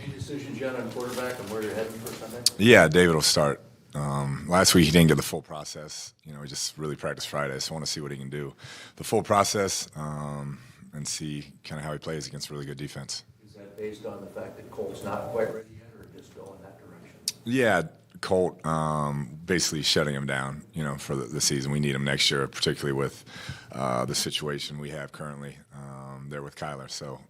Any decisions yet on quarterback and where you're heading for Sunday? Yeah, David will start. Last week he didn't get the full process. He just really practiced Friday, so I want to see what he can do. The full process and see kind of how he plays against a really good defense. Is that based on the fact that Colt's not quite ready yet, or just go in that direction? Yeah, Colt basically shutting him down, for the season. We need him next year, particularly with the situation we have currently there with Kyler. So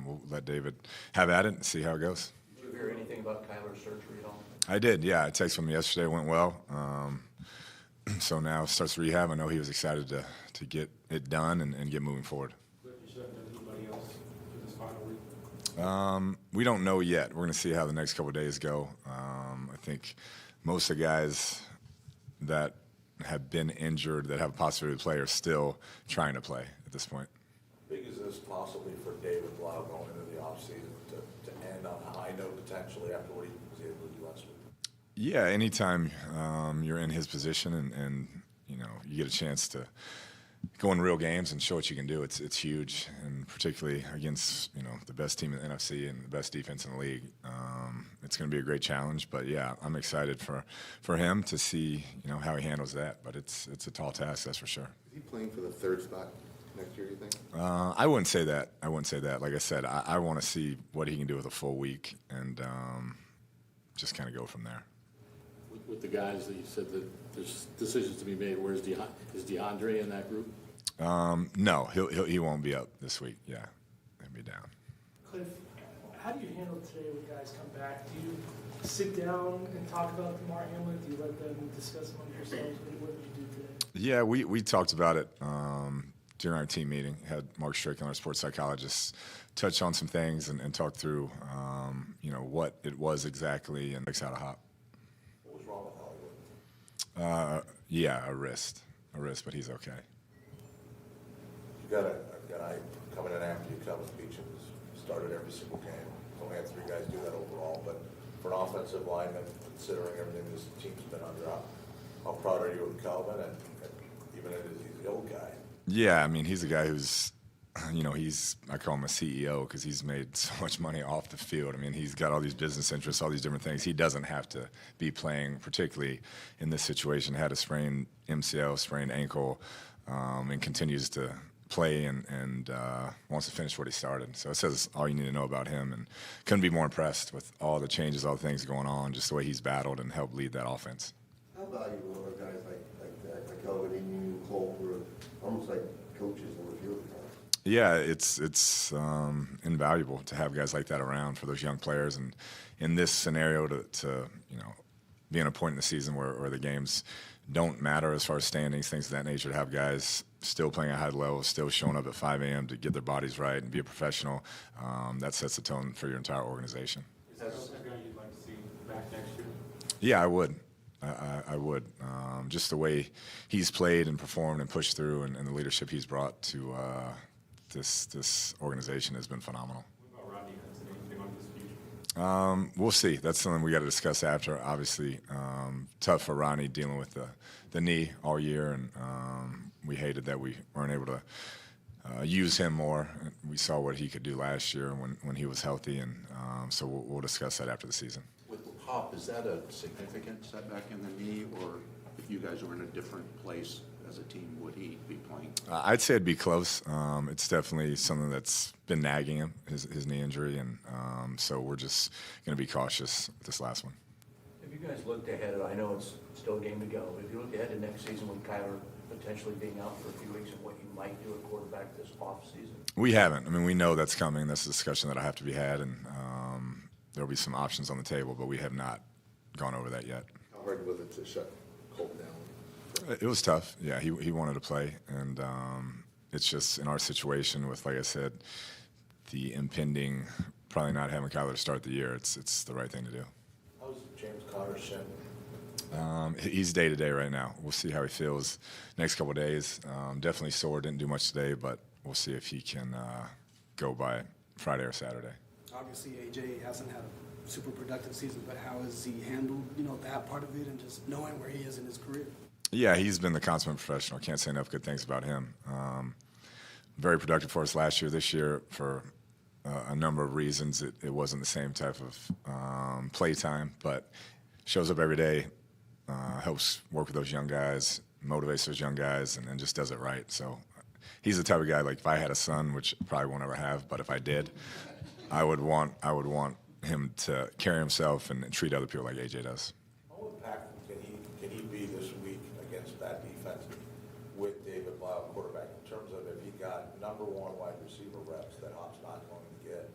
we'll let David have at it and see how it goes. Did you hear anything about Kyler's surgery at all? I did, yeah. I texted him yesterday. It went well. So now starts rehab. I know he was excited to get it done and get moving forward. Anybody else for this final week? We don't know yet. We're going to see how the next couple of days go. I think most of the guys that have been injured that have a possibility to play are still trying to play at this point. How big is this possibly for David Blough going into the offseason to end on a high note potentially after what he was able to do last week? Yeah, anytime you're in his position and you get a chance to go in real games and show what you can do, it's huge, and particularly against the best team in the NFC and the best defense in the league. It's going to be a great challenge, but yeah, I'm excited for him to see how he handles that. But it's a tall task, that's for sure. Is he playing for the third spot next year, you think? I wouldn't say that. Like I said, I want to see what he can do with a full week and just kind of go from there. With the guys that you said that there's decisions to be made, is DeAndre in that group? No, he won't be up this week. Yeah, he'll be down. Kliff, how do you handle today when guys come back? Do you sit down and talk about Damar Hamlin? Do you let them discuss among yourselves? What did you do today? Yeah, we talked about it during our team meeting. Had Mark Strickland, our sports psychologist, touch on some things and talk through what it was exactly and how to hop. What was wrong with Hollywood? Yeah, a wrist, but he's okay. You got a guy coming in after you, Kelvin Beachum, started every single game. Only had 3 guys do that overall, but for an offensive lineman, considering everything this team's been under, how proud are you of Kelvin, and even if he's the old guy? Yeah, I mean, he's a guy who's, I call him a CEO because he's made so much money off the field. I mean, he's got all these business interests, all these different things. He doesn't have to be playing, particularly in this situation. Had a sprained MCL, sprained ankle, and continues to play and wants to finish what he started. So it says all you need to know about him, and couldn't be more impressed with all the changes, all the things going on, just the way he's battled and helped lead that offense. How valuable are guys like that, like Kelvin and Cole, who are almost like coaches on the field? Yeah, it's invaluable to have guys like that around for those young players, and in this scenario to be in a point in the season where the games don't matter as far as standings, things of that nature, to have guys still playing at high level, still showing up at 5 a.m. to get their bodies right and be a professional, that sets the tone for your entire organization. Is that a guy you'd like to see back next year? Yeah, I would. I would. Just the way he's played and performed and pushed through, and the leadership he's brought to this organization has been phenomenal. What about Rodney Hudson? Anything on his future? We'll see. That's something we got to discuss after. Obviously, tough for Ronnie dealing with the knee all year, and we hated that we weren't able to use him more. We saw what he could do last year when he was healthy, and so we'll discuss that after the season. With Hop, is that a significant setback in the knee, or if you guys were in a different place as a team, would he be playing? I'd say it'd be close. It's definitely something that's been nagging him, his knee injury, and so we're just going to be cautious with this last one. Have you guys looked ahead? I know it's still a game to go, but if you look ahead to next season with Kyler potentially being out for a few weeks and what you might do at quarterback this off season? We haven't. I mean, we know that's coming. That's a discussion that I have to be had, and there'll be some options on the table, but we have not gone over that yet. How hard was it to shut Colt down? It was tough. Yeah, he wanted to play, and it's just in our situation with, like I said, the impending probably not having Kyler to start the year. It's the right thing to do. How's James Conner's shin? He's day-to-day right now. We'll see how he feels next couple of days. Definitely sore, didn't do much today, but we'll see if he can go by Friday or Saturday. Obviously, AJ hasn't had a super productive season, but how has he handled, that part of it and just knowing where he is in his career? Yeah, he's been the consummate professional. Can't say enough good things about him. Very productive for us last year. This year, for a number of reasons, it wasn't the same type of play time, but shows up every day, helps work with those young guys, motivates those young guys, and then just does it right. So he's the type of guy, like if I had a son, which probably won't ever have, but if I did, I would want him to carry himself and treat other people like AJ does. How impactful can he be this week against that defense with David Blough, quarterback, in terms of if he got number one wide receiver reps that Hop's not going to get?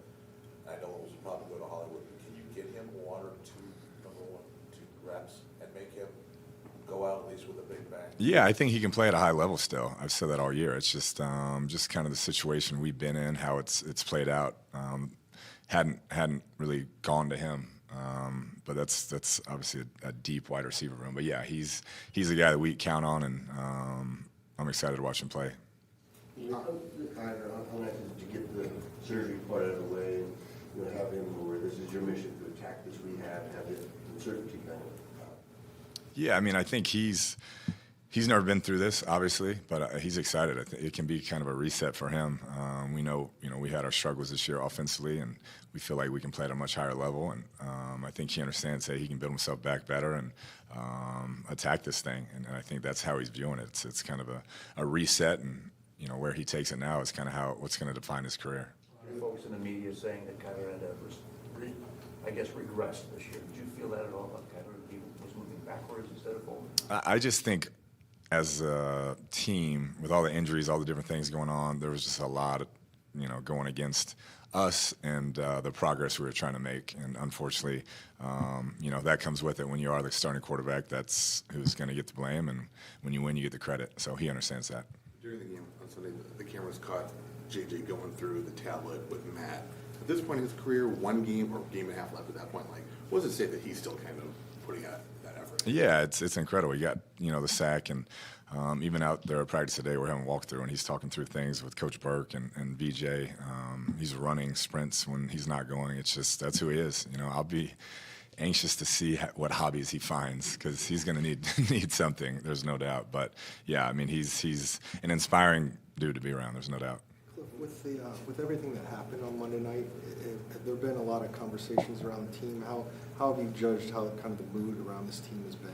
I know it was probably go to Hollywood, but can you get him one or two number 1, 2 reps and make him go out at least with a big bang? Yeah, I think he can play at a high level still. I've said that all year. It's just kind of the situation we've been in, how it's played out. Hadn't really gone to him. But that's obviously a deep wide receiver room. But yeah, he's a guy that we count on, and I'm excited to watch him play. How nice is it to get the surgery part out of the way and, have him where this is your mission to attack this rehab, have the uncertainty kind of. Yeah, I mean, I think he's never been through this, obviously, but he's excited. I think it can be kind of a reset for him. We know, we had our struggles this year offensively, and we feel like we can play at a much higher level. And I think he understands that he can build himself back better and attack this thing. And I think that's how he's viewing it. It's kind of a reset, and where he takes it now is kind of what's going to define his career. A lot of folks in the media saying that Kyler had regressed this year. Did you feel that at all about Kyler? He was moving backwards instead of forward? I just think, as a team, with all the injuries, all the different things going on, there was just a lot, going against us and the progress we were trying to make. And unfortunately, that comes with it. When you are the starting quarterback, that's who's going to get the blame. And when you win, you get the credit. So he understands that. During the game on Sunday, the cameras caught JJ going through the tablet with Matt. At this point in his career, one game or game and a half left at that point, what does it say that he's still kind of putting out that effort? Yeah, it's incredible. You got, the sack, and even out there at practice today, we're having a walkthrough, and he's talking through things with Coach Burke and VJ. He's running sprints when he's not going. It's just, that's who he is. I'll be anxious to see what hobbies he finds, because he's going to need something. There's no doubt. But yeah, I mean, he's an inspiring dude to be around. There's no doubt. With everything that happened on Monday night, have there been a lot of conversations around the team? How have you judged how kind of the mood around this team has been?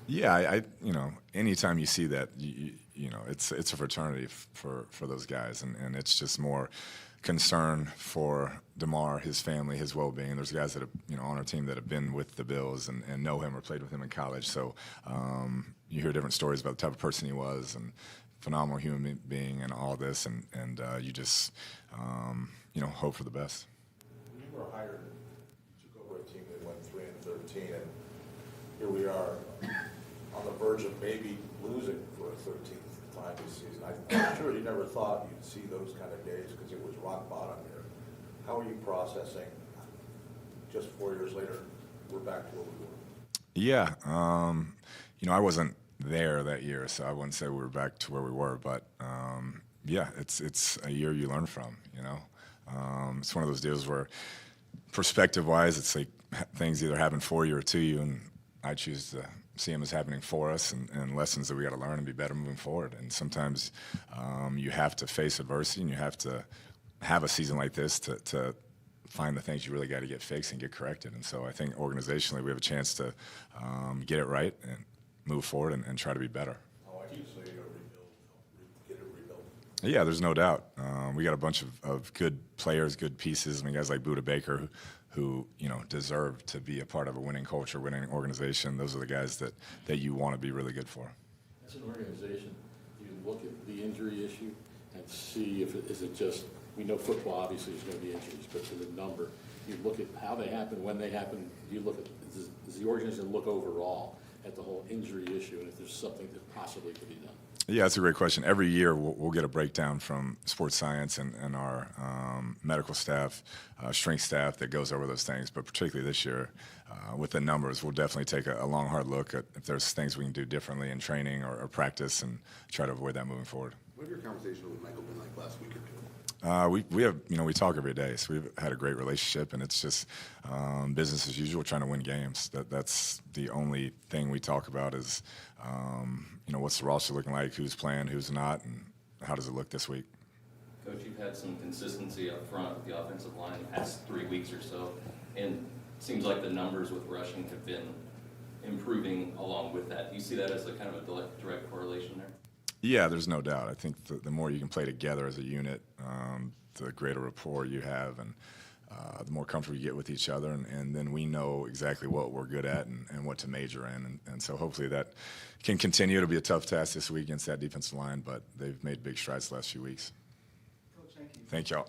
Yeah, I anytime you see that, it's a fraternity for those guys, and it's just more concern for DeMar, his family, his well-being. There's guys that have, on our team that have been with the Bills and know him or played with him in college. So you hear different stories about the type of person he was, and phenomenal human being, and all this, and you just hope for the best. When you were hired, you took over a team that went 3-13, and here we are on the verge of maybe losing for a 13th time this season. I'm sure you never thought you'd see those kind of days, because it was rock bottom here. How are you processing, just 4 years later, we're back to where we were? Yeah, I wasn't there that year, so I wouldn't say we were back to where we were, but yeah, it's a year you learn from. It's one of those deals where, perspective-wise, it's like things either happen for you or to you, and I choose to see them as happening for us, and lessons that we got to learn and be better moving forward. And sometimes you have to face adversity, and you have to have a season like this to find the things you really got to get fixed and get corrected. And so I think organizationally we have a chance to get it right and move forward and try to be better. Oh, I keep saying get it rebuilt. Yeah, there's no doubt. We got a bunch of good players, good pieces. I mean, guys like Buda Baker, who deserve to be a part of a winning culture, winning organization. Those are the guys that you want to be really good for. As an organization, you look at the injury issue and see is it just, we know football obviously is going to be injuries, but to the number, you look at how they happen, when they happen, you look at, does the organization look overall at the whole injury issue, and if there's something that possibly could be done? Yeah, that's a great question. Every year we'll get a breakdown from sports science and our medical staff, strength staff that goes over those things. But particularly this year, with the numbers, we'll definitely take a long, hard look at if there's things we can do differently in training or practice, and try to avoid that moving forward. What have your conversations with Michael been like last week or two? We have, we talk every day, so we've had a great relationship, and it's just business as usual, trying to win games. That's the only thing we talk about is, what's the roster looking like, who's playing, who's not, and how does it look this week. Coach, you've had some consistency up front with the offensive line the past 3 weeks or so, and it seems like the numbers with rushing have been improving along with that. Do you see that as a kind of a direct correlation there? Yeah, there's no doubt. I think the more you can play together as a unit, the greater rapport you have, and the more comfortable you get with each other, and then we know exactly what we're good at and what to major in. And so hopefully that can continue. It'll be a tough task this week against that defensive line, but they've made big strides the last few weeks. Coach, thank you. Thank y'all.